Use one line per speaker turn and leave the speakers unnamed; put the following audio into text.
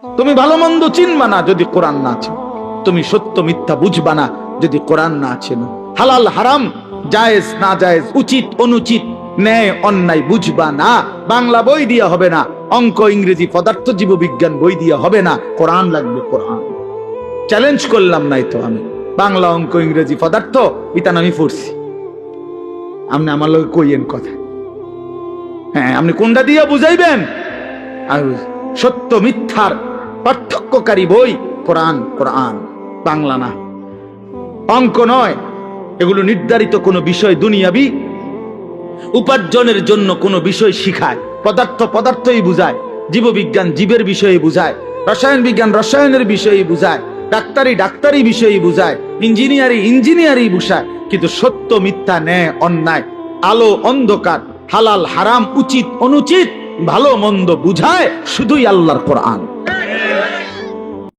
তুমি ভালো মন্দ চিনবা না যদি কোরআন না চিনো, তুমি সত্য মিথ্যা বুঝবা না যদি কোরআন না চিনো, হালাল হারাম জায়েজ না জায়েজ উচিত অনুচিত ন্যায় অন্যায় বুঝবা না। বাংলা বই দিয়া হবে না, অঙ্ক ইংরেজি পদার্থ জীববিজ্ঞান বই দিয়া হবে না, কোরআন লাগবে। কোরআন চ্যালেঞ্জ করলাম নাই তো আমি, বাংলা অঙ্ক ইংরেজি পদার্থ ইতান আমি পড়ছি, আপনি আমার লোক কইয়েন কথা। হ্যাঁ, আপনি কোনটা দিয়ে বুঝাইবেন? আর সত্য মিথ্যার পার্থক্যকারী বই কোরআন, কোরআন বাংলা না, অঙ্ক নয়। এগুলো নির্ধারিত কোনো বিষয়, দুনিয়াবি উপার্জনের জন্য কোনো বিষয় শিখায়। পদার্থ পদার্থই বুঝায়, জীববিজ্ঞান জীবের বিষয়ে বুঝায়, রসায়ন বিজ্ঞান রসায়নের বিষয়ে বুঝায়, ডাক্তারি ডাক্তারি বিষয়ে বুঝায়, ইঞ্জিনিয়ারি ইঞ্জিনিয়ারি বুঝায়। কিন্তু সত্য মিথ্যা ন্যায় অন্যায় আলো অন্ধকার হালাল হারাম উচিত অনুচিত ভালো মন্দ বুঝায় শুধুই আল্লাহর কোরআন।